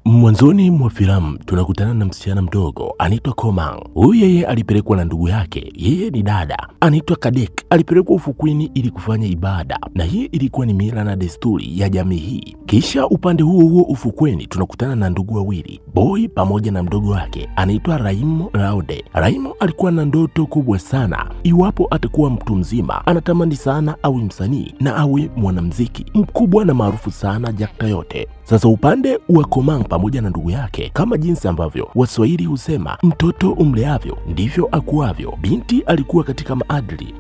Mwanzoni mwa filamu tunakutana na msichana mdogo anaitwa Komang. Huyu yeye alipelekwa na ndugu yake, yeye ni dada, anaitwa Kadek. Alipelekwa ufukweni ili kufanya ibada, na hii ilikuwa ni mila na desturi ya jamii hii. Kisha upande huo ufukweni tunakutana na ndugu wawili, Boy pamoja na mdogo wake anaitwa Raimo Raode. Raimo alikuwa na ndoto kubwa sana, iwapo atakuwa mtu mzima anatamani sana awe msanii na awe mwanamuziki mkubwa na maarufu sana Jakta yote. Sasa upande wa Komang pamoja na ndugu yake, kama jinsi ambavyo Waswahili husema mtoto umleavyo ndivyo akuavyo, binti alikuwa katika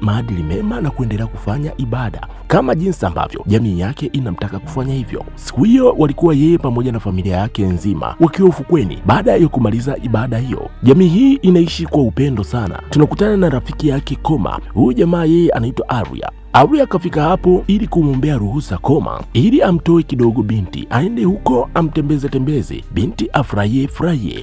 maadili mema na kuendelea kufanya ibada kama jinsi ambavyo jamii yake inamtaka kufanya hivyo. Siku hiyo walikuwa yeye pamoja na familia yake nzima wakiwa ufukweni. Baada ya kumaliza ibada hiyo, jamii hii inaishi kwa upendo sana. Tunakutana na rafiki yake Koma. Huyu jamaa yeye anaitwa Arya. Arya akafika hapo ili kumwombea ruhusa Koma ili amtoe kidogo binti aende huko amtembeze binti afurahie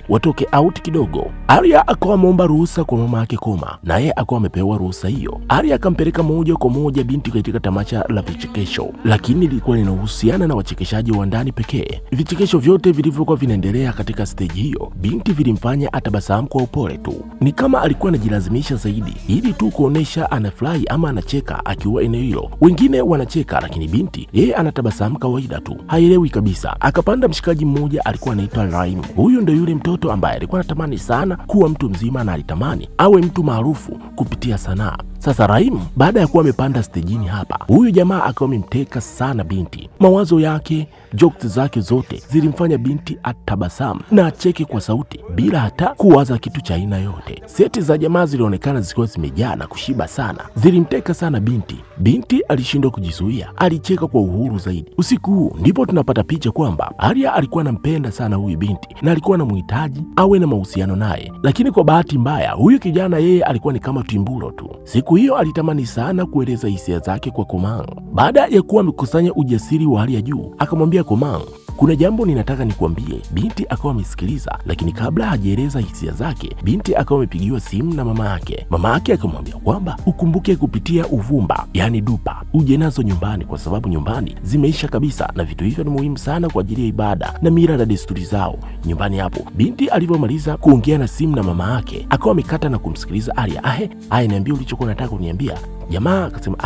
watoke out kidogo. Arya akawa ameomba ruhusa kwa mama yake Koma, naye akawa amepewa ruhusa hiyo. Arya akampeleka moja kwa moja binti katika tamasha la vichekesho, lakini lilikuwa linahusiana na wachekeshaji wa ndani pekee. Vichekesho vyote vilivyokuwa vinaendelea katika stage hiyo, binti vilimfanya atabasamu kwa upole tu, ni kama alikuwa anajilazimisha zaidi ili tu kuonesha anafurahi ama anacheka akiwa eneo hilo. Wengine wanacheka, lakini binti yeye anatabasamu kawaida tu, haielewi kabisa. Akapanda mshikaji mmoja alikuwa anaitwa Raim. Huyu ndio yule mtoto ambaye alikuwa anatamani sana kuwa mtu mzima na alitamani awe mtu maarufu kupitia sanaa. Sasa Raim baada ya kuwa amepanda stejini hapa, huyu jamaa akawa amemteka sana binti. Mawazo yake, jokes zake zote zilimfanya binti atabasamu na acheke kwa sauti bila hata kuwaza kitu cha aina yote. Seti za jamaa zilionekana zikiwa zimejaa na kushiba sana, zilimteka sana binti. Binti alishindwa kujizuia, alicheka kwa uhuru zaidi. Usiku huu ndipo tunapata picha kwamba Arya alikuwa anampenda sana huyu binti na alikuwa anamhitaji awe na mahusiano naye, lakini kwa bahati mbaya huyu kijana yeye alikuwa ni kama timbulo tu. Siku hiyo alitamani sana kueleza hisia zake kwa Komang. Baada ya kuwa amekusanya ujasiri wa hali ya juu, akamwambia Komang, kuna jambo ninataka nikuambie. Binti akawa amesikiliza, lakini kabla hajaeleza hisia zake, binti akawa amepigiwa simu na mama yake. Mama yake akamwambia kwamba ukumbuke kupitia uvumba, yani dupa, uje nazo nyumbani kwa sababu nyumbani zimeisha kabisa, na vitu hivyo ni muhimu sana kwa ajili ya ibada na mila na desturi zao nyumbani hapo. Binti alivyomaliza kuongea na simu na mama yake, akawa amekata na kumsikiliza Arya. Niambia ulichokuwa unataka kuniambia. Jamaa akasema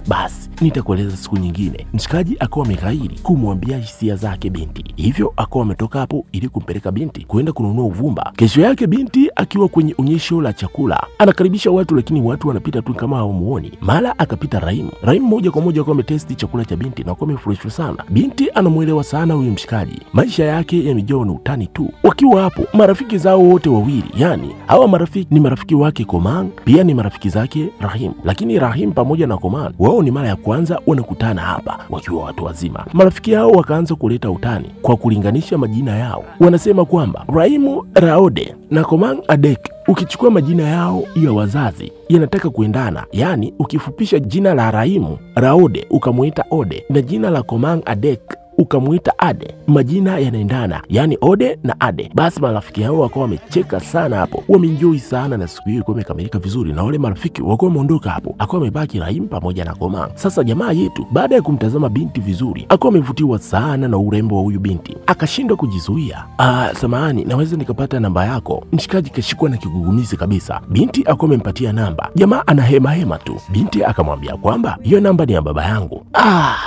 basi nitakueleza siku nyingine. Mshikaji akawa ameghairi kumwambia hisia zake binti, hivyo akawa ametoka hapo ili kumpeleka binti kwenda kununua uvumba. Kesho yake binti akiwa kwenye onyesho la chakula anakaribisha watu, lakini watu wanapita tu kama hawamuoni. Mara akapita Raim moja kwa moja akawa ametesti chakula cha binti na akawa amefurahishwa sana. Binti anamuelewa sana huyu mshikaji, maisha yake yamejaa na utani tu. Wakiwa hapo, marafiki zao wote wawili, yani hawa marafiki ni marafiki wake Komang, pia ni marafiki zake Rahim, lakini Rahim pamoja na Komang wao ni mara ya kwanza wanakutana hapa wakiwa watu wazima. Marafiki hao wakaanza kuleta utani kwa kulinganisha majina yao. Wanasema kwamba Raimo Raode na Komang Adek, ukichukua majina yao ya wazazi yanataka kuendana, yani ukifupisha jina la Raimo Raode ukamuita Ode na jina la Komang Adek ukamuita Ade, majina yanaendana, yani Ode na Ade. Basi marafiki hao wakawa wamecheka sana hapo, wameenjoy sana, na siku hiyo ilikuwa imekamilika vizuri, na wale marafiki wakawa wameondoka hapo, akawa amebaki Raim pamoja na Komang. Sasa jamaa yetu baada ya kumtazama binti vizuri, akawa amevutiwa sana na urembo wa huyu binti, akashindwa kujizuia. Samahani, naweza nikapata namba yako? Mshikaji kashikwa na kigugumizi kabisa. Binti akawa amempatia namba, jamaa anahema tu. Binti akamwambia kwamba hiyo namba ni ya baba yangu.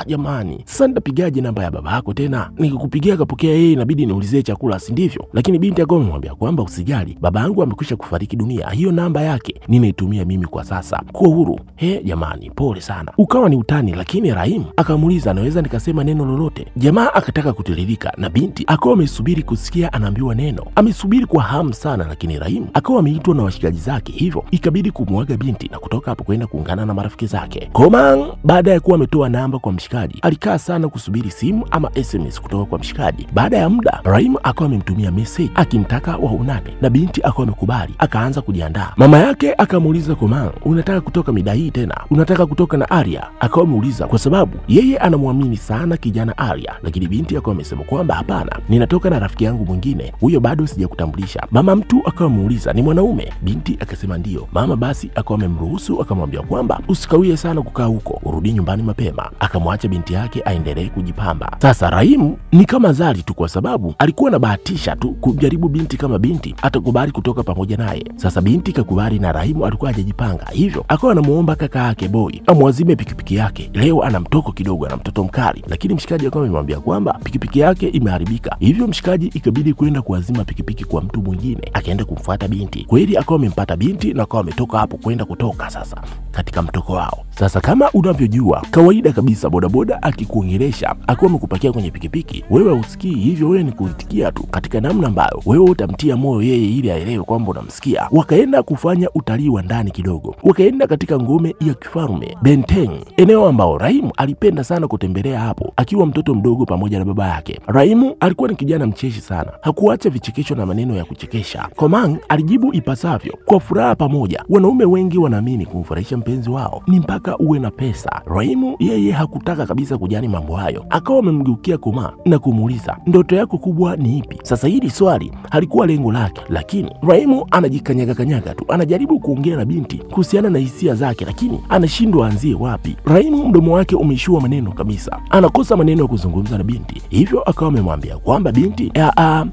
Jamani, sasa nitapigaje namba ya baba yako tena? Nikikupigia akapokea yeye, inabidi niulizie chakula, si ndivyo? Lakini binti akawa amemwambia kwamba usijali, baba yangu amekwisha kufariki dunia, hiyo namba yake ninaitumia mimi kwa sasa, kwa uhuru. Jamani, pole sana. Ukawa ni utani, lakini Raim akamuuliza anaweza nikasema neno lolote. Jamaa akataka kutiririka na binti akawa amesubiri kusikia anaambiwa neno. Amesubiri kwa hamu sana, lakini Raim akawa ameitwa na washikaji zake, hivyo ikabidi kumwaga binti na kutoka hapo kwenda kuungana na marafiki zake. Komang baada ya kuwa ametoa namba kwa mshikaji, alikaa sana kusubiri simu ama SMS kutoka kwa mshikaji. Baada ya muda, Raim akawa amemtumia message akimtaka waonane, na binti akawa amekubali, akaanza kujiandaa. Mama yake akamuuliza Komang, unataka kutoka mida hii tena? Unataka kutoka na Arya? Akawa amuuliza kwa sababu yeye anamwamini sana kijana Arya, lakini binti akawa amesema kwamba hapana, ninatoka na rafiki yangu mwingine, huyo bado sijakutambulisha. Mama mtu akawa amuuliza ni mwanaume? Binti akasema ndio. Mama basi akawa amemruhusu, akamwambia kwamba usikawie sana kukaa huko, urudi nyumbani mapema. Akamwacha binti yake aendelee kujipamba. Sasa Rahimu ni kama Zari tu, kwa sababu alikuwa anabahatisha tu kujaribu binti kama binti atakubali kutoka pamoja naye. Sasa binti kakubali na Rahimu alikuwa hajajipanga, hivyo akawa anamuomba kaka yake Boy amwazime pikipiki yake. Leo ana mtoko kidogo, ana mtoto mkali, lakini mshikaji akawa amemwambia kwamba pikipiki yake imeharibika, hivyo mshikaji ikabidi kwenda kuazima pikipiki kwa mtu mwingine. Akaenda kumfuata binti, kweli akawa amempata binti na akawa ametoka hapo kwenda kutoka sasa katika mtoko wao. Sasa kama unavyojua kawaida kabisa, bodaboda akikuongelesha akiwa amekupakia kwenye pikipiki, wewe usikii, hivyo wewe ni kuitikia tu katika namna ambayo wewe utamtia moyo yeye ili aelewe kwamba unamsikia. Wakaenda kufanya utalii wa ndani kidogo, wakaenda katika ngome ya kifalme Benteng, eneo ambao Rahimu alipenda sana kutembelea hapo akiwa mtoto mdogo pamoja na baba yake. Rahimu alikuwa ni kijana mcheshi sana, hakuacha vichekesho na maneno ya kuchekesha. Komang alijibu ipasavyo kwa furaha pamoja. Wanaume wengi wanaamini kumfurahisha mpenzi wao ni mpaka uwe na pesa. Rahimu yeye hakutaka kabisa kujali mambo hayo, akawa amemgeukia Komang na kumuuliza, ndoto yako kubwa ni ipi? Sasa hili swali halikuwa lengo lake, lakini Rahimu anajikanyaga tu, anajaribu kuongea na binti kuhusiana na hisia zake, lakini anashindwa anzie wapi. Rahimu mdomo wake umeishiwa maneno kabisa, anakosa maneno ya kuzungumza na binti, hivyo akawa amemwambia kwamba binti,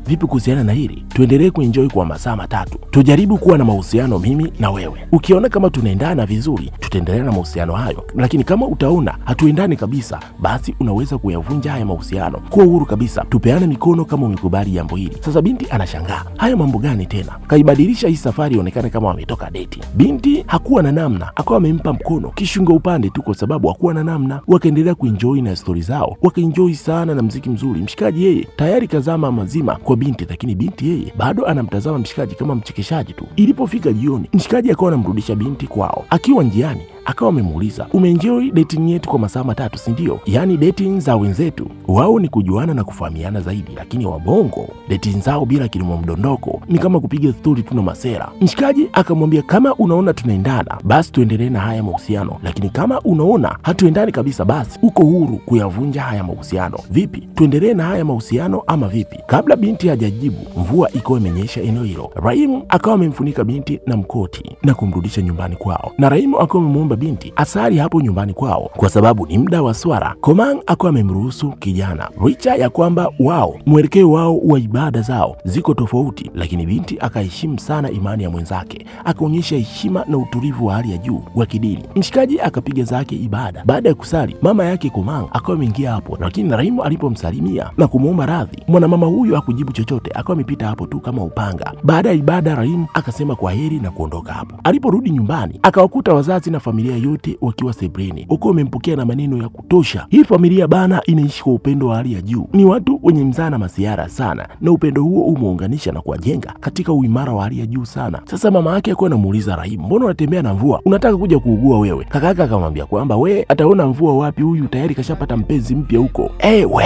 vipi kuhusiana na hili? Tuendelee kuenjoy kwa masaa matatu, tujaribu kuwa na mahusiano mimi na wewe. Ukiona kama tunaendana vizuri, tutaendelea na mahusiano hayo, lakini kama utaona hatuendani kabisa, basi unaweza kuyavunja haya mahusiano. Kuwa huru kabisa, tupeane mikono kama umekubali jambo hili. Sasa binti anashangaa, haya mambo gani tena? Kaibadilisha hii safari ionekane kama wametoka date. Binti hakuwa na namna, akawa amempa mkono kishunga upande tu kwa sababu hakuwa na namna. Wakaendelea kuenjoy na story zao, wakaenjoy sana na mziki mzuri. Mshikaji yeye tayari kazama mazima kwa binti, lakini binti yeye bado anamtazama mshikaji kama mchekeshaji tu. Ilipofika jioni, mshikaji akawa anamrudisha binti kwao. Akiwa njiani akawa amemuuliza, umeenjoy dating yetu kwa masaa matatu, si ndio? Yaani dating za wenzetu wao ni kujuana na kufahamiana zaidi, lakini wabongo dating zao bila kilimo mdondoko ni kama kupiga story tu na masera. Mshikaji akamwambia, kama unaona tunaendana basi tuendelee na haya mahusiano, lakini kama unaona hatuendani kabisa basi uko huru kuyavunja haya mahusiano. Vipi, tuendelee na haya mahusiano ama vipi? Kabla binti hajajibu, mvua ikawa imenyesha eneo hilo. Rahimu akawa amemfunika binti na mkoti na kumrudisha nyumbani kwao, na Rahimu akawa amemuomba binti asali hapo nyumbani kwao kwa sababu ni muda wa swala. Komang akawa amemruhusu kijana, licha ya kwamba wao mwelekeo wao wa ibada zao ziko tofauti, lakini binti akaheshimu sana imani ya mwenzake, akaonyesha heshima na utulivu wa hali ya juu wa kidini. Mshikaji akapiga zake ibada. Baada ya kusali, mama yake Komang akawa ameingia hapo, lakini Rahimu alipomsalimia na kumuomba radhi, mwanamama huyo hakujibu chochote, akawa amepita hapo tu kama upanga. Baada ya ibada, Rahimu akasema kwa heri na kuondoka hapo. Aliporudi nyumbani, akawakuta wazazi na familia yote wakiwa sebreni, uko wamempokea na maneno ya kutosha. Hii familia bana inaishi kwa upendo wa hali ya juu, ni watu wenye mzaa na masiara sana, na upendo huo umeunganisha na kuwajenga katika uimara wa hali ya juu sana. Sasa mama yake alikuwa anamuuliza Rahimu, mbona unatembea na mvua? Unataka kuja kuugua wewe? Kaka yake akamwambia kwamba we ataona mvua wapi, huyu tayari kashapata mpenzi mpya huko. We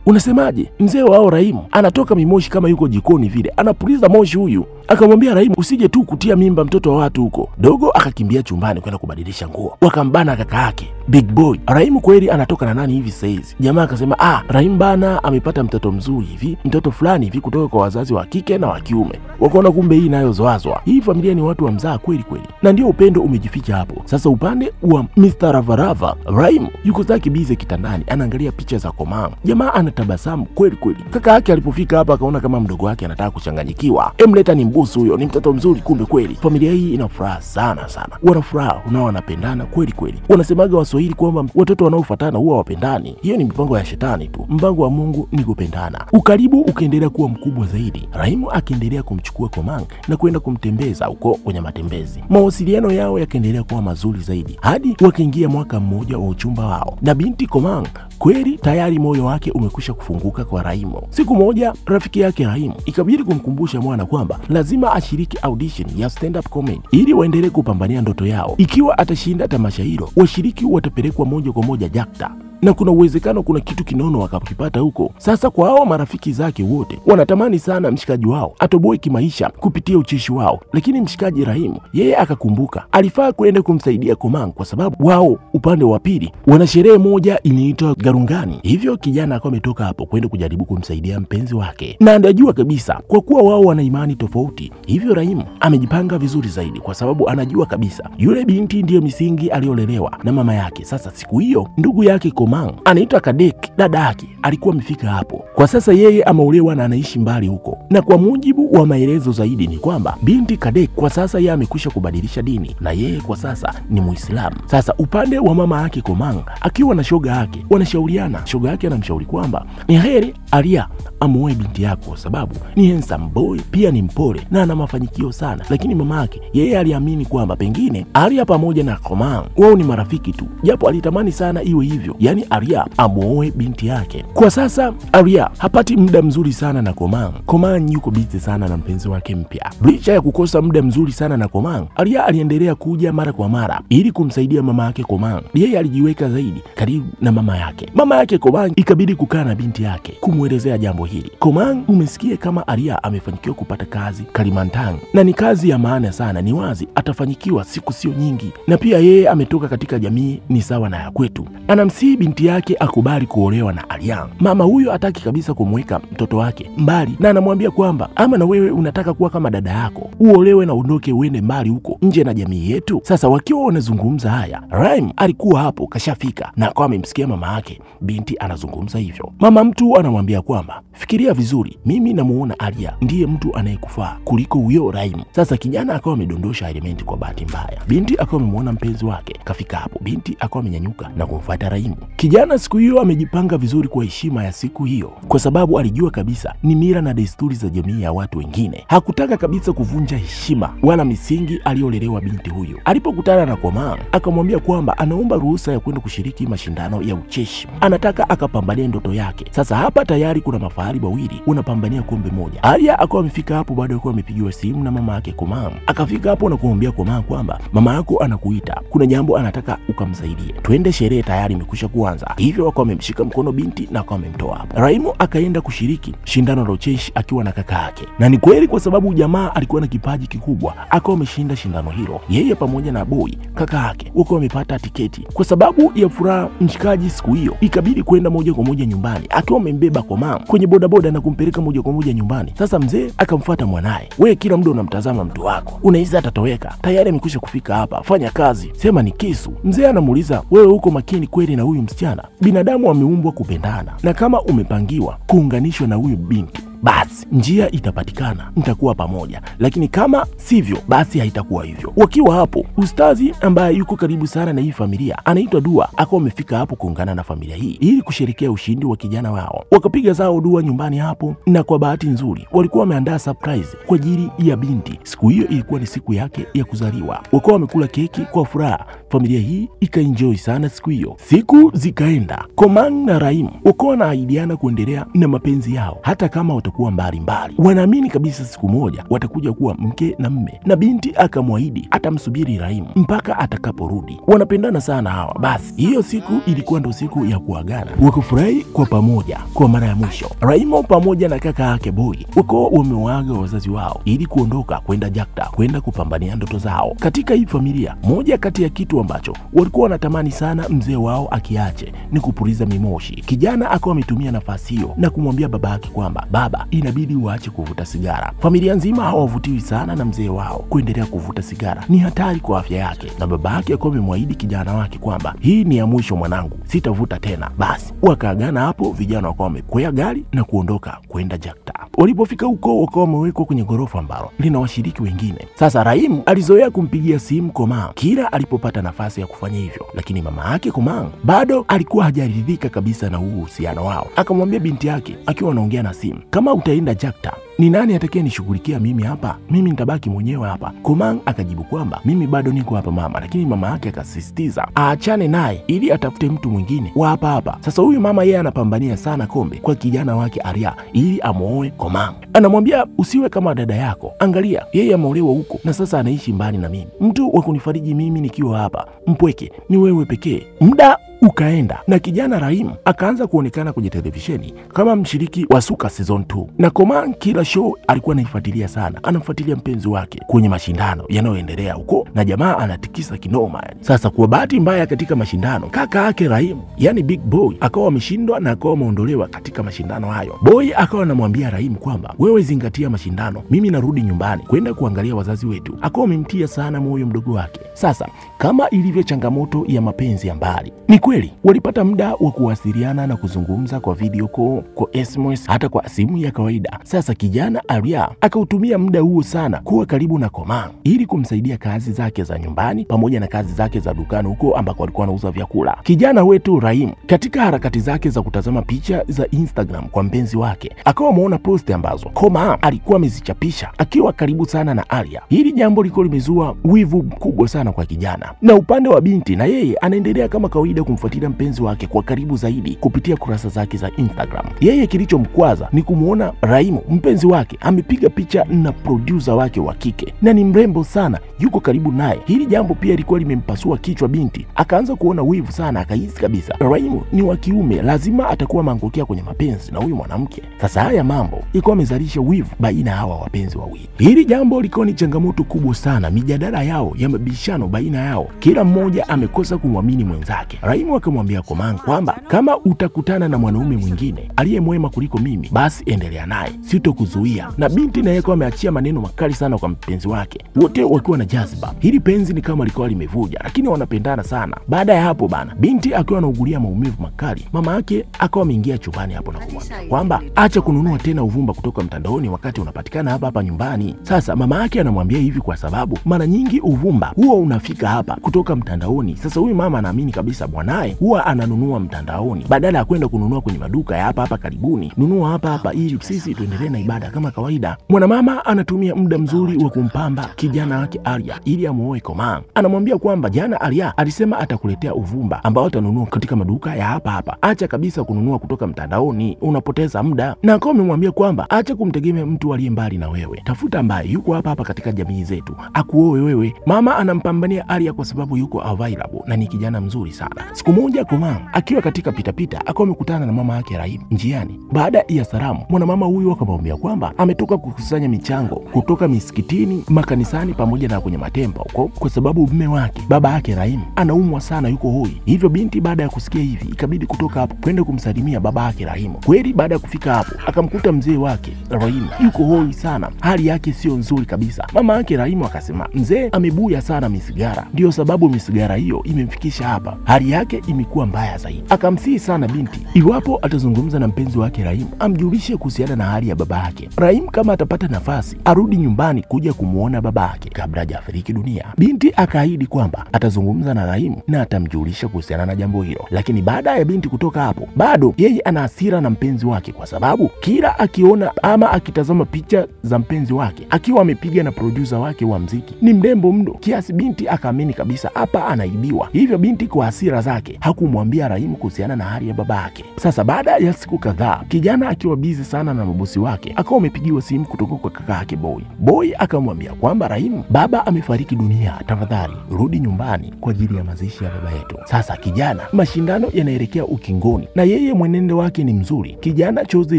unasemaje? Mzee wao Rahimu anatoka mimoshi kama yuko jikoni vile, anapuliza moshi huyu. Akamwambia Rahimu, usije tu kutia mimba mtoto wa watu huko. Dogo akakimbia chumbani kwenda kubadilisha nguo, wakambana kaka yake Big Boy. Rahimu kweli anatoka na nani hivi saizi? Jamaa akasema, Rahimu bana amepata mtoto mzuri hivi, mtoto fulani hivi kutoka kwa wazazi wa kike na wa kiume. Wakaona kumbe hii nayo zoazwa, hii familia ni watu wa mzaa kweli kweli, na ndio upendo umejificha hapo. Sasa upande wa Mr. Ravarava, Rahimu yuko zake bize kitandani anaangalia picha za Komang. Jamaa anatabasamu kweli kweli. Kaka yake alipofika hapa akaona kama mdogo wake anataka kuchanganyikiwa. Emleta ni mbusu huyo, ni mtoto mzuri kumbe kweli. Familia hii ina furaha sana sana, wana furaha nao wanapendana kweli kweli. Wanasemaga Waswahili kwamba watoto wanaofuatana huwa wapendani. Hiyo ni mipango ya shetani tu, mpango wa Mungu ni kupendana. Ukaribu ukaendelea kuwa mkubwa zaidi, Rahimu akiendelea kumchukua Komang na kwenda kumtembeza huko kwenye matembezi. Mawasiliano yao yakaendelea kuwa mazuri zaidi hadi wakaingia mwaka mmoja wa uchumba wao, na binti Komang kweli tayari moyo wake umekwisha kufunguka kwa Rahimu. Siku moja rafiki yake Rahimu ikabidi kumkumbusha mwana kwamba lazima ashiriki audition ya stand up comedy ili waendelee kupambania ndoto yao. Ikiwa atashinda tamasha hilo, washiriki watapelekwa moja kwa moja Jakta, na kuna uwezekano kuna kitu kinono wakakipata huko. Sasa kwa hao marafiki zake wote wanatamani sana mshikaji wao atoboe kimaisha kupitia ucheshi wao, lakini mshikaji Rahimu yeye akakumbuka alifaa kwenda kumsaidia Komang kwa sababu wao upande wa pili wana sherehe moja inaitwa Garungani. Hivyo kijana akawa ametoka hapo kwenda kujaribu kumsaidia mpenzi wake, na anajua kabisa kwa kuwa wao wana imani tofauti, hivyo Rahimu amejipanga vizuri zaidi kwa sababu anajua kabisa yule binti ndiyo misingi aliyolelewa na mama yake. Sasa siku hiyo ndugu yake Komang Komang anaitwa Kadek, dada yake alikuwa amefika hapo. Kwa sasa yeye ameolewa na anaishi mbali huko, na kwa mujibu wa maelezo zaidi ni kwamba binti Kadek kwa sasa yeye amekwisha kubadilisha dini na yeye kwa sasa ni Muislamu. Sasa upande wa mama yake Komang akiwa na shoga yake wanashauriana. Shoga yake anamshauri kwamba ni heri Aria amuoe binti yako kwa sababu ni handsome boy, pia ni mpole na ana mafanikio sana. Lakini mama yake yeye aliamini kwamba pengine Aria pamoja na Komang wao ni marafiki tu, japo alitamani sana iwe hivyo, yani Aria amuoe binti yake. Kwa sasa Aria hapati muda mzuri sana na Komang. Komang yuko busy sana na mpenzi wake mpya. Licha ya kukosa muda mzuri sana na Komang, Aria aliendelea kuja mara kwa mara ili kumsaidia mama yake Komang. Yeye alijiweka zaidi karibu na mama yake. Mama yake Komang ikabidi kukaa na binti yake kumwelezea jambo hili. Komang, umesikia kama Aria amefanikiwa kupata kazi Kalimantan na ni kazi ya maana sana, ni wazi atafanikiwa siku sio nyingi, na pia yeye ametoka katika jamii ni sawa na ya kwetu. Anamsihi binti yake akubali kuolewa na Aria. Mama huyo hataki kabisa kumweka mtoto wake mbali na anamwambia kwamba ama na wewe unataka kuwa kama dada yako, uolewe na uondoke uende mbali huko nje na jamii yetu. Sasa wakiwa wanazungumza haya, Raim alikuwa hapo kashafika na akawa amemsikia mama yake binti anazungumza hivyo. Mama mtu anamwambia kwamba fikiria vizuri, mimi namuona Aria ndiye mtu anayekufaa kuliko huyo Raim. Sasa kijana akawa amedondosha elementi kwa bahati mbaya. Binti akawa amemuona mpenzi wake kafika hapo, binti akawa amenyanyuka na kumfuata Raim. Kijana siku hiyo amejipanga vizuri kwa heshima ya siku hiyo, kwa sababu alijua kabisa ni mila na desturi za jamii ya watu wengine. Hakutaka kabisa kuvunja heshima wala misingi aliyolelewa binti huyo. Alipokutana na Komang akamwambia kwamba anaomba ruhusa ya kwenda kushiriki mashindano ya ucheshi, anataka akapambania ndoto yake. Sasa hapa tayari kuna mafahari wawili wanapambania kombe moja. Aria akawa amefika hapo baada ya kuwa amepigiwa simu na mama yake Komang. Akafika hapo na kumwambia Komang kwamba mama yako anakuita, kuna jambo anataka ukamsaidie, twende, sherehe tayari imekwisha kuanza. Hivyo akawa amemshika mkono binti na akawa amemtoa hapo. Raimo akaenda kushiriki shindano la ucheshi akiwa na kaka yake, na ni kweli kwa sababu jamaa alikuwa na kipaji kikubwa, akawa ameshinda shindano hilo. Yeye pamoja na Boy kaka yake wako wamepata tiketi. Kwa sababu ya furaha mshikaji siku hiyo ikabidi kwenda moja kwa moja nyumbani, akiwa amembeba Komang kwenye bodaboda na kumpeleka moja kwa moja nyumbani. Sasa mzee akamfuata mwanae, wewe kila muda unamtazama mtu wako, unahisi atatoweka? Tayari amekwisha kufika hapa, fanya kazi, sema ni kisu. Mzee anamuuliza, wewe uko makini kweli na huyu msichana? Binadamu ameumbwa kupendana, na kama umepangiwa kuunganishwa na huyu binti, basi njia itapatikana, mtakuwa pamoja, lakini kama sivyo basi haitakuwa hivyo. Wakiwa hapo, ustazi ambaye yuko karibu sana na hii familia anaitwa Dua akawa amefika hapo kuungana na familia hii ili kusherekea ushindi wa kijana wao. Wakapiga zao dua nyumbani hapo, na kwa bahati nzuri walikuwa wameandaa surprise kwa ajili ya binti. Siku hiyo ilikuwa ni siku yake ya kuzaliwa. Wakawa wamekula keki kwa furaha, familia hii ikaenjoy sana siku hiyo. Siku zikaenda, Komang na Raim wakawa wanaahidiana kuendelea na mapenzi yao hata kama kuwa mbali. Wanaamini kabisa siku moja watakuja kuwa mke na mme, na binti akamwahidi atamsubiri Raim mpaka atakaporudi. Wanapendana sana hawa. Basi hiyo siku ilikuwa ndo siku ya kuagana, wakufurahi kwa pamoja kwa mara ya mwisho. Raimo pamoja na kaka yake Boy wako wamewaaga wazazi wao ili kuondoka kwenda Jakta kwenda kupambania ndoto zao. Katika hii familia, moja kati ya kitu ambacho walikuwa wanatamani sana mzee wao akiache ni kupuliza mimoshi. Kijana akawa ametumia nafasi hiyo na kumwambia baba yake kwamba baba, inabidi uache kuvuta sigara. Familia nzima hawavutiwi sana na mzee wao kuendelea kuvuta sigara, ni hatari kwa afya yake, na baba yake akawa amemwahidi kijana wake kwamba hii ni ya mwisho mwanangu, sitavuta tena. Basi wakaagana hapo, vijana wakawa wamekwea gari na kuondoka kwenda Jakta. Walipofika huko wakawa wamewekwa kwenye gorofa ambalo lina washiriki wengine. Sasa Raim alizoea kumpigia simu Komang kila alipopata nafasi ya kufanya hivyo, lakini mama yake Komang bado alikuwa hajaridhika kabisa na huu uhusiano wao. Akamwambia binti yake akiwa anaongea na simu, kama utaenda Jakta, ni nani atakaye nishughulikia mimi hapa? Mimi nitabaki mwenyewe hapa. Komang akajibu kwamba mimi bado niko hapa mama, lakini mama yake akasisitiza aachane naye ili atafute mtu mwingine wa hapa hapa. Sasa huyu mama yeye anapambania sana kombe kwa kijana wake Aria ili amuoe Komang. Anamwambia usiwe kama dada yako, angalia yeye ameolewa huko na sasa anaishi mbali na mimi, mtu wa kunifariji mimi nikiwa hapa mpweke ni wewe pekee. Muda ukaenda na kijana Raim akaanza kuonekana kwenye televisheni kama mshiriki wa Suka season 2, na Komang kila show alikuwa anaifuatilia sana, anamfuatilia mpenzi wake kwenye mashindano yanayoendelea huko, na jamaa anatikisa kinoma yani. Sasa kwa bahati mbaya katika mashindano, kaka yake Raim yani Big Boy akawa ameshindwa na akawa ameondolewa katika mashindano hayo. Boy akawa anamwambia Raim kwamba wewe zingatia mashindano, mimi narudi nyumbani kwenda kuangalia wazazi wetu. Akawa amemtia sana moyo mdogo wake. Sasa kama ilivyo changamoto ya mapenzi ya mbali, ni Kweli walipata muda wa kuwasiliana na kuzungumza kwa video call, kwa SMS, hata kwa simu ya kawaida. Sasa kijana Arya akautumia muda huo sana kuwa karibu na Komang ili kumsaidia kazi zake za nyumbani pamoja na kazi zake za dukani huko ambako alikuwa anauza vyakula. Kijana wetu Rahim katika harakati zake za kutazama picha za Instagram kwa mpenzi wake akawa ameona posti ambazo Komang alikuwa amezichapisha akiwa karibu sana na Arya. Hili jambo liko limezua wivu mkubwa sana kwa kijana. Na upande wa binti, na yeye anaendelea kama kawaida kumfuatilia mpenzi wake kwa karibu zaidi kupitia kurasa zake za Instagram. Yeye kilichomkwaza ni kumuona Rahim mpenzi wake amepiga picha na producer wake wa kike na ni mrembo sana, yuko karibu naye. Hili jambo pia lilikuwa limempasua kichwa binti, akaanza kuona wivu sana, akahisi kabisa Rahim ni wa kiume, lazima atakuwa mangokia kwenye mapenzi na huyu mwanamke. Sasa haya mambo ilikuwa amezalisha wivu baina ya hawa wapenzi wawili. Hili jambo liko ni changamoto kubwa sana, mijadala yao ya mabishano baina yao, kila mmoja amekosa kumwamini mwenzake. Rahim akamwambia Komang kwamba kama utakutana na mwanaume mwingine aliye mwema kuliko mimi, basi endelea naye, sitokuzuia. Na binti naye kwa ameachia maneno makali sana kwa mpenzi wake, wote wakiwa na jazba. Hili penzi ni kama likuwa limevuja, lakini wanapendana sana. Baada ya hapo bana, binti akiwa anaugulia maumivu makali, mama yake akawa ameingia chumbani hapo na kumwambia kwamba acha kununua tena uvumba kutoka mtandaoni wakati unapatikana hapa nyumbani. Sasa mama yake anamwambia hivi kwa sababu mara nyingi uvumba huwa unafika hapa kutoka mtandaoni. Sasa huyu mama anaamini kabisa mwanae huwa ananunua mtandaoni badala ya kwenda kununua kwenye maduka ya hapa karibuni. Nunua hapa ili sisi tuendelee na ibada kama kawaida. Mwanamama anatumia muda mzuri wa kumpamba kijana wake Arya ili amuoe Komang. Anamwambia kwamba jana Arya alisema atakuletea uvumba ambao atanunua katika maduka ya hapa. Acha kabisa kununua kutoka mtandaoni, unapoteza muda. Na akawa amemwambia kwamba acha kumtegemea mtu aliye mbali na wewe, tafuta ambaye yuko hapa katika jamii zetu akuoe wewe. Mama anampambania Arya kwa sababu yuko available na ni kijana mzuri sana. Siku moja Komang akiwa katika pitapita akawa amekutana na mama yake Rahim njiani. Baada ya salamu, mwanamama huyu akamwambia kwamba ametoka kukusanya michango kutoka misikitini, makanisani pamoja na kwenye matempa huko, kwa sababu mume wake baba yake Rahim anaumwa sana, yuko hoi. Hivyo binti baada ya kusikia hivi ikabidi kutoka hapo kwenda kumsalimia baba yake Rahim. Kweli baada ya kufika hapo akamkuta mzee wake Rahim yuko hoi sana, hali yake sio nzuri kabisa. Mama yake Rahim akasema mzee amebuya sana misigara, ndio sababu misigara hiyo imemfikisha hapa, hali yake imekuwa mbaya zaidi. Akamsihi sana binti iwapo atazungumza na mpenzi wake Rahim amjulishe kuhusiana na hali ya baba yake. Rahim kama atapata nafasi arudi nyumbani kuja kumuona baba yake kabla hajafariki dunia. Binti akaahidi kwamba atazungumza na Rahim na atamjulisha kuhusiana na jambo hilo. Lakini baada ya binti kutoka hapo, bado yeye ana hasira na mpenzi wake kwa sababu kila akiona ama akitazama picha za mpenzi wake akiwa amepiga na producer wake wa mziki ni mrembo mno, kiasi binti akaamini kabisa hapa anaibiwa. Hivyo binti kwa hasira zake hakumwambia Rahim kuhusiana na hali ya baba yake. Sasa baada ya siku kadhaa, kijana akiwa busy sana na mabosi wake akawa amepigiwa simu kutoka kwa kaka yake Boy akamwambia kwamba Rahim baba amefariki dunia, tafadhali rudi nyumbani kwa ajili ya mazishi ya baba yetu. Sasa kijana, mashindano yanaelekea ukingoni na yeye mwenendo wake ni mzuri. Kijana chozi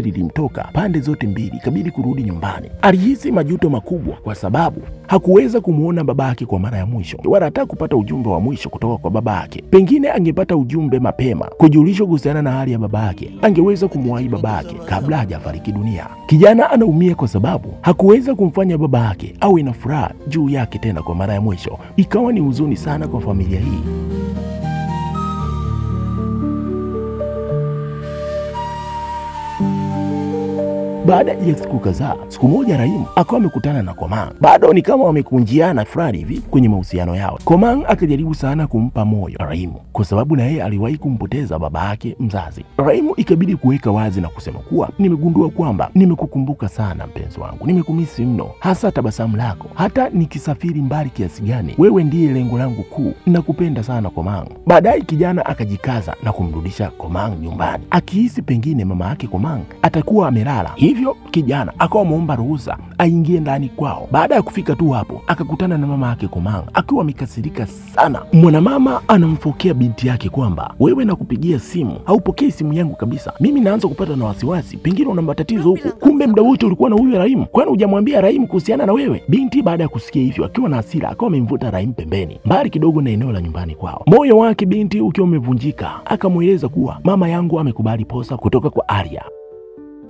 lilimtoka pande zote mbili, kabidi kurudi nyumbani. Alihisi majuto makubwa kwa sababu hakuweza kumuona baba yake kwa mara ya mwisho, wala hata kupata ujumbe wa mwisho kutoka kwa baba yake. Pengine angepata ujumbe mapema kujulishwa kuhusiana na hali ya baba yake, angeweza kumwahi baba yake kabla hajafariki dunia. Kijana anaumia kwa sababu hakuweza kumfanya baba yake awe na furaha juu yake tena kwa mara ya mwisho. Ikawa ni huzuni sana kwa familia hii. Baada ya siku kadhaa, siku moja Rahim akawa amekutana na Komang. Bado ni kama wamekunjiana fulani hivi kwenye mahusiano yao. Komang akajaribu sana kumpa moyo Rahim kwa sababu na yeye aliwahi kumpoteza baba yake mzazi. Rahim ikabidi kuweka wazi na kusema kuwa nimegundua kwamba nimekukumbuka sana mpenzi wangu, nimekumisi mno, hasa tabasamu lako. Hata nikisafiri mbali kiasi gani, wewe ndiye lengo langu kuu, nakupenda sana Komang. Baadaye kijana akajikaza na kumrudisha Komang nyumbani, akihisi pengine mama yake Komang atakuwa amelala. Hivyo kijana akawa muomba ruhusa aingie ndani kwao. Baada ya kufika tu hapo akakutana na mama yake Komang akiwa amekasirika sana. Mwanamama anamfokea binti yake kwamba wewe nakupigia simu haupokei simu yangu kabisa, mimi naanza kupata na wasiwasi, pengine una matatizo huko. Kumbe muda wote ulikuwa na huyu Rahim, kwani hujamwambia Rahim kuhusiana na wewe? Binti baada ya kusikia hivyo akiwa na hasira akawa amemvuta Rahim pembeni mbali kidogo na eneo la nyumbani kwao. Moyo wake binti ukiwa umevunjika akamweleza kuwa mama yangu amekubali posa kutoka kwa Arya.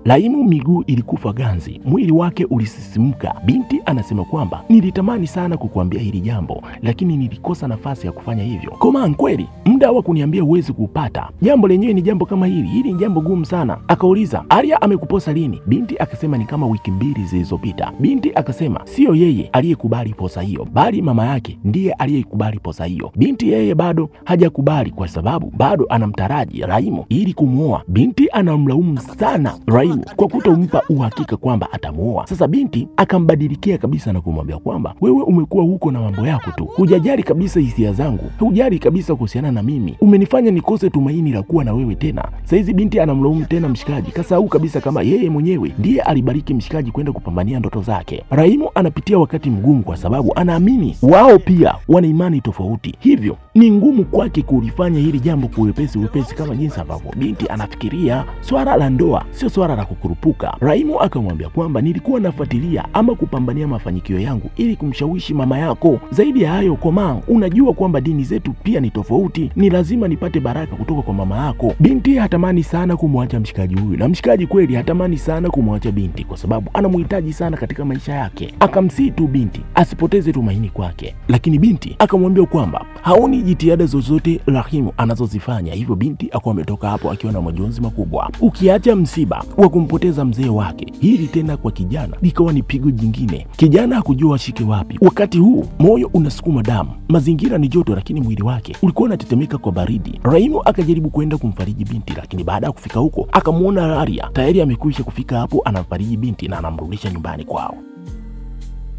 Raimu miguu ilikufa ganzi, mwili wake ulisisimka. Binti anasema kwamba nilitamani sana kukuambia hili jambo, lakini nilikosa nafasi ya kufanya hivyo. Komang, kweli muda wa kuniambia uwezi kupata. Jambo lenyewe ni jambo kama hili ni jambo gumu sana. Akauliza, Arya amekuposa lini? Binti akasema ni kama wiki 2 zilizopita. Binti akasema sio yeye aliyekubali posa hiyo, bali mama yake ndiye aliyekubali posa hiyo. Binti yeye bado hajakubali kwa sababu bado anamtaraji Raimu ili kumuoa. Binti anamlaumu sana Raimu kwa kutompa uhakika kwamba atamuoa. Sasa binti akambadilikia kabisa na kumwambia kwamba wewe umekuwa huko na mambo yako tu, hujajali kabisa hisia zangu, hujali kabisa kuhusiana na mimi, umenifanya nikose tumaini la kuwa na wewe tena. Saizi binti anamlaumu tena mshikaji, kasahau kabisa kama yeye mwenyewe ndiye alibariki mshikaji kwenda kupambania ndoto zake. Raimu anapitia wakati mgumu kwa sababu anaamini wao pia wana imani tofauti, hivyo ni ngumu kwake kulifanya hili jambo kwa wepesi kama jinsi ambavyo binti anafikiria. Swala la ndoa sio swala la kukurupuka. Raimu akamwambia kwamba nilikuwa nafuatilia ama kupambania mafanikio yangu ili kumshawishi mama yako. Zaidi ya hayo, Komang, unajua kwamba dini zetu pia ni tofauti, ni lazima nipate baraka kutoka kwa mama yako. Binti hatamani sana kumwacha mshikaji huyu, na mshikaji kweli hatamani sana kumwacha binti kwa sababu anamhitaji sana katika maisha yake. Akamsihi tu binti asipoteze tumaini kwake, lakini binti akamwambia kwamba haoni jitihada zozote Raimu anazozifanya. Hivyo binti akawa ametoka hapo akiwa na majonzi makubwa. Ukiacha msiba wa kumpoteza mzee wake, hili tena kwa kijana likawa ni pigo jingine. Kijana hakujua ashike wapi. Wakati huu moyo unasukuma damu, mazingira ni joto, lakini mwili wake ulikuwa unatetemeka kwa baridi. Raimu akajaribu kwenda kumfariji binti, lakini baada ya kufika huko akamuona Arya tayari amekwisha kufika hapo, anamfariji binti na anamrudisha nyumbani kwao.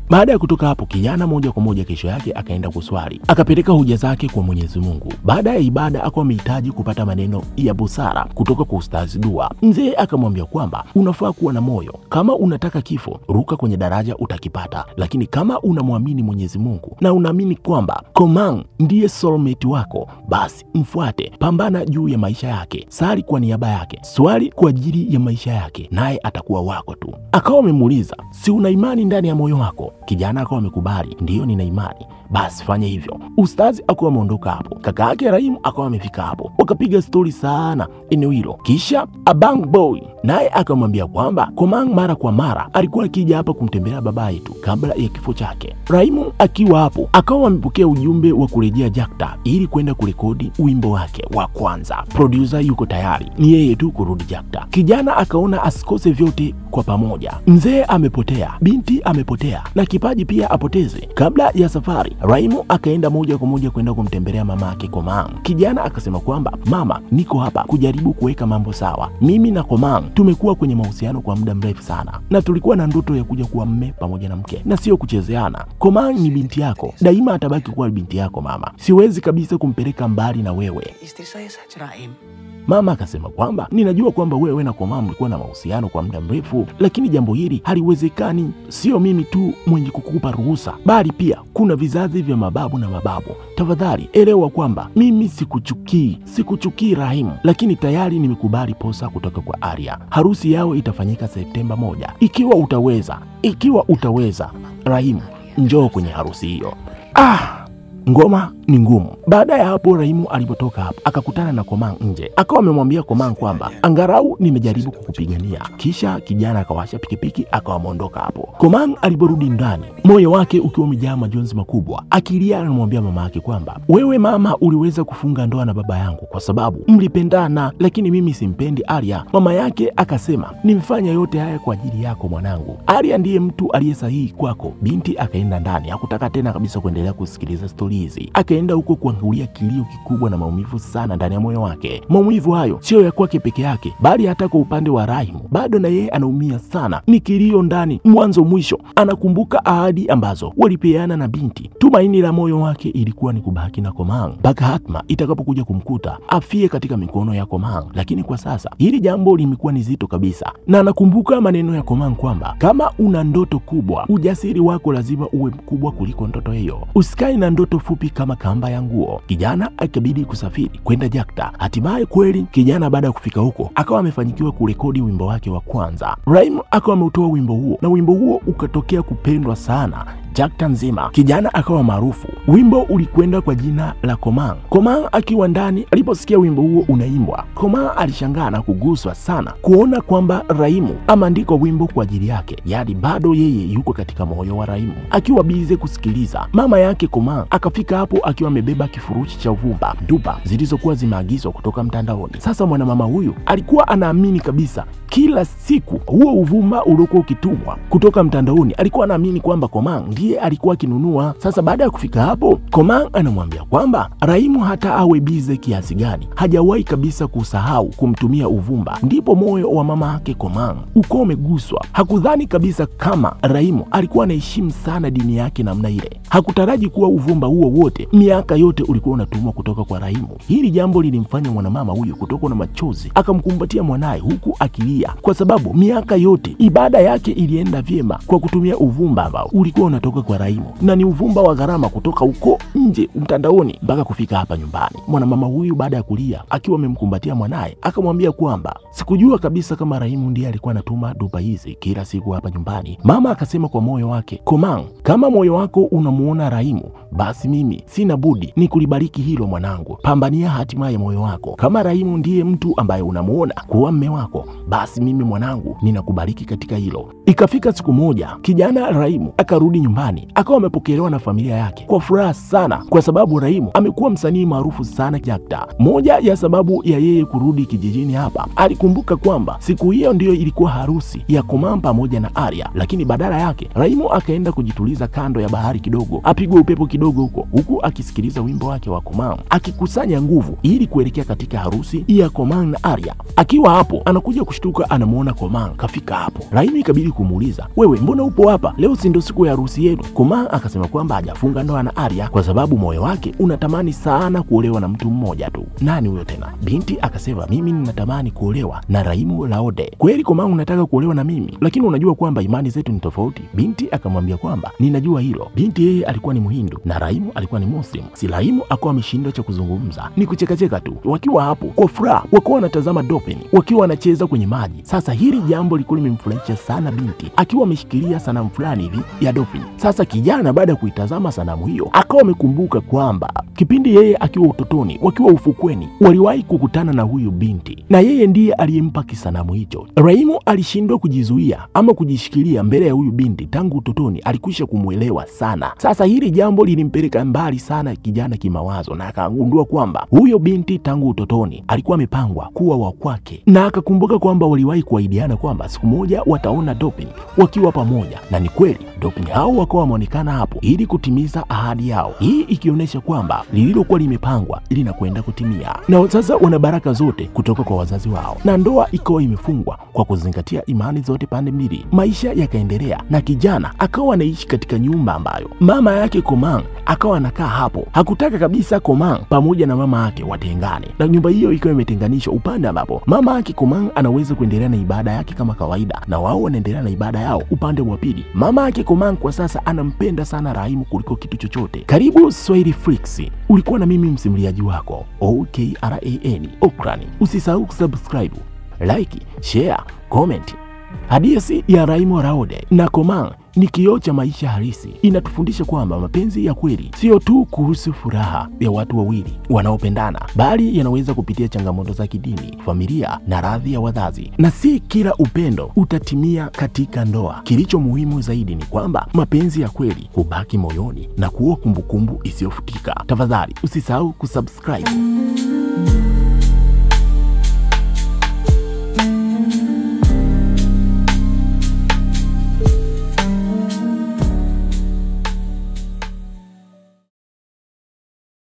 Baada ya kutoka hapo, kijana moja kwa moja kesho yake akaenda kuswali, akapeleka hoja zake kwa Mwenyezi Mungu. Baada ya ibada akawa amehitaji kupata maneno ya busara kutoka kwa Ustazi Dua. Mzee akamwambia kwamba unafaa kuwa na moyo, kama unataka kifo ruka kwenye daraja utakipata, lakini kama unamwamini Mwenyezi Mungu na unaamini kwamba Komang ndiye soulmate wako, basi mfuate, pambana juu ya maisha yake, sali kwa niaba yake, swali kwa ajili ya maisha yake, naye atakuwa wako tu. Akawa amemuuliza, si una imani ndani ya moyo wako? Kijana akawa amekubali, ndiyo nina imani. Basi fanya hivyo. Ustazi akawa ameondoka hapo. Kaka yake Raimu akawa amefika hapo, wakapiga stori sana eneo hilo. Kisha Abang Boy naye akamwambia kwamba Komang mara kwa mara alikuwa akija hapa kumtembelea baba yetu kabla ya kifo chake. Raimu akiwa hapo akawa amepokea ujumbe wa kurejea Jakta ili kwenda kurekodi wimbo wake wa kwanza. Producer yuko tayari, ni yeye tu kurudi Jakta. Kijana akaona asikose vyote kwa pamoja. Mzee amepotea, binti amepotea, na kipaji pia apoteze. Kabla ya safari, Raimu akaenda moja kwa moja kwenda kumtembelea mama yake Komang. Kijana akasema kwamba mama, niko hapa kujaribu kuweka mambo sawa. Mimi na Komang tumekuwa kwenye mahusiano kwa muda mrefu sana, na tulikuwa na ndoto ya kuja kuwa mme pamoja na mke, na sio kuchezeana. Komang ni binti yako, daima atabaki kuwa binti yako mama. Siwezi kabisa kumpeleka mbali na wewe. Mama akasema kwamba ninajua kwamba wewe na Komang mlikuwa na mahusiano kwa muda mrefu, lakini jambo hili haliwezekani. Sio mimi tu mwenye kukupa ruhusa, bali pia kuna vizazi vya mababu na mababu. Tafadhali elewa kwamba mimi sikuchukii Raimu, lakini tayari nimekubali posa kutoka kwa Arya. Harusi yao itafanyika Septemba 1. Ikiwa utaweza Raimu, njoo kwenye harusi hiyo. Ngoma ni ngumu. Baada ya hapo, Raimu alipotoka hapo akakutana na Komang nje. Akawa amemwambia Komang kwamba angarau nimejaribu kukupigania. Kisha kijana akawasha pikipiki akawa ameondoka hapo. Komang aliporudi ndani, moyo wake ukiwa umejaa majonzi makubwa, akilia anamwambia mama yake kwamba wewe mama, uliweza kufunga ndoa na baba yangu kwa sababu mlipendana, lakini mimi simpendi Arya. Mama yake akasema nimefanya yote haya kwa ajili yako mwanangu, Arya ndiye mtu aliye sahihi kwako. Binti akaenda ndani, hakutaka tena kabisa kuendelea kusikiliza stori hizi. Akaenda huko kuangulia kilio kikubwa na maumivu sana ndani ya moyo wake. Maumivu hayo sio ya kwake peke yake, bali hata kwa upande wa Raimu bado na yeye anaumia sana. Ni kilio ndani mwanzo mwisho. Anakumbuka ahadi ambazo walipeana na binti. Tumaini la moyo wake ilikuwa ni kubaki na Komang mpaka hatma itakapokuja kumkuta afie katika mikono ya Komang. Lakini kwa sasa hili jambo limekuwa ni zito kabisa, na anakumbuka maneno ya Komang kwamba kama una ndoto kubwa, ujasiri wako lazima uwe mkubwa kuliko ndoto hiyo. Usikae na ndoto fupi kama kamba ya nguo. Kijana akabidi kusafiri kwenda Jakta. Hatimaye kweli kijana baada ya kufika huko akawa amefanikiwa kurekodi wimbo wake wa kwanza. Raimu akawa ameutoa wimbo huo, na wimbo huo ukatokea kupendwa sana. Jakarta nzima. Kijana akawa maarufu. Wimbo ulikwenda kwa jina la Komang. Komang akiwa ndani aliposikia wimbo huo unaimbwa, Komang alishangaa na kuguswa sana kuona kwamba Raimu ameandika wimbo kwa ajili yake, yaani bado yeye yuko katika moyo wa Raimu. Akiwa bize kusikiliza, mama yake Komang akafika hapo akiwa amebeba kifurushi cha uvumba dupa zilizokuwa zimeagizwa kutoka mtandaoni. Sasa mwanamama huyu alikuwa anaamini kabisa kila siku huo uvumba uliokuwa ukitumwa kutoka mtandaoni, alikuwa anaamini kwamba Komang ndiye alikuwa akinunua. Sasa baada ya kufika hapo, Komang anamwambia kwamba Raimu hata awe bize kiasi gani hajawahi kabisa kusahau kumtumia uvumba. Ndipo moyo wa mama yake Komang uko umeguswa. Hakudhani kabisa kama Raimu alikuwa anaheshimu sana dini yake namna ile. Hakutaraji kuwa uvumba huo wote miaka yote ulikuwa unatumwa kutoka kwa Raimu. Hili jambo lilimfanya mwanamama huyo kutokwa na machozi, akamkumbatia mwanae huku akilia, kwa sababu miaka yote ibada yake ilienda vyema kwa kutumia uvumba ambao ulikuwa unatoka kwa Raimu, na ni uvumba wa gharama kutoka huko nje mtandaoni mpaka kufika hapa nyumbani. Mwanamama huyu baada ya kulia akiwa amemkumbatia mwanae akamwambia kwamba sikujua kabisa kama Raimu ndiye alikuwa anatuma dupa hizi kila siku hapa nyumbani. Mama akasema kwa moyo wake, Komang, kama moyo wako unamuona Raimu, basi mimi sina budi ni kulibariki hilo mwanangu. Pambania hatima ya moyo wako. Kama Raimu ndiye mtu ambaye unamuona kuwa mme wako, basi mimi mwanangu ninakubariki katika hilo. Ikafika siku moja, kijana Raimu akarudi nyumbani, akawa amepokelewa na familia yake kwa furaha sana, kwa sababu Raimu amekuwa msanii maarufu sana Jakarta. Moja ya sababu ya yeye kurudi kijijini hapa, alikumbuka kwamba siku hiyo ndiyo ilikuwa harusi ya Komang pamoja na Arya, lakini badala yake Raimu akaenda kujituliza kando ya bahari kidogo, apigwe upepo kidogo huku akisikiliza wimbo wake wa Komang, akikusanya nguvu ili kuelekea katika harusi ya Komang na Arya. Akiwa hapo anakuja kushtuka, anamuona Komang kafika hapo. Raimu ikabidi kumuuliza, wewe mbona upo hapa leo, si ndio siku ya harusi yenu? Komang akasema kwamba hajafunga ndoa na Arya kwa sababu moyo wake unatamani sana kuolewa na mtu mmoja tu. Nani huyo tena? Binti akasema, mimi ninatamani kuolewa na Raimu Laode. Kweli Komang unataka kuolewa na mimi, lakini unajua kwamba imani zetu ni tofauti. Binti akamwambia kwamba ninajua hilo. Binti yeye alikuwa ni Mhindu na Raimu alikuwa ni Muslim. Si Raimu akawa ameshindwa cha kuzungumza, ni kuchekacheka tu. Wakiwa hapo kwa furaha, wakiwa wanatazama dolphin wakiwa wanacheza kwenye maji. Sasa hili jambo lilikuwa limemfurahisha sana binti, akiwa ameshikilia sanamu fulani hivi ya dolphin. Sasa kijana baada ya kuitazama sanamu hiyo akawa amekumbuka kwamba kipindi yeye akiwa utotoni, wakiwa ufukweni, waliwahi kukutana na huyu binti na yeye ndiye aliyempa kisanamu hicho. Raimu alishindwa kujizuia ama kujishikilia mbele ya huyu binti. Tangu utotoni alikwisha kumuelewa sana. Sasa hili jambo lilimpeleka mbali sana kijana kimawazo, na akagundua kwamba huyo binti tangu utotoni alikuwa amepangwa kuwa wa kwake, na akakumbuka kwamba waliwahi kuahidiana kwamba siku moja wataona dolphin wakiwa pamoja, na ni kweli dolphin hao wakawa wameonekana hapo ili kutimiza ahadi yao, hii ikionyesha kwamba lililokuwa limepangwa linakwenda kutimia. Na sasa wana baraka zote kutoka kwa wazazi wao, na ndoa ikawa imefungwa kwa kuzingatia imani zote pande mbili. Maisha yakaendelea na kijana akawa anaishi katika nyumba ambayo mama yake Komang akawa anakaa hapo. Hakutaka kabisa Komang pamoja na mama yake watengane, na nyumba hiyo ikawa imetenganishwa upande ambapo mama yake Komang anaweza kuendelea na ibada yake kama kawaida, na wao wanaendelea na ibada yao upande wa pili. Mama yake Komang kwa sasa anampenda sana Raimu kuliko kitu chochote. Karibu Swahili Flix, ulikuwa na mimi msimuliaji wako OKRAN Okrani. Usisahau kusubscribe, like, share, comment. Hadithi ya Raimu Laode na Komang ni kioo cha maisha halisi. Inatufundisha kwamba mapenzi ya kweli sio tu kuhusu furaha ya watu wawili wanaopendana, bali yanaweza kupitia changamoto za kidini, familia na radhi ya wazazi, na si kila upendo utatimia katika ndoa. Kilicho muhimu zaidi ni kwamba mapenzi ya kweli hubaki moyoni na kuwa kumbukumbu isiyofutika. Tafadhali usisahau kusubscribe.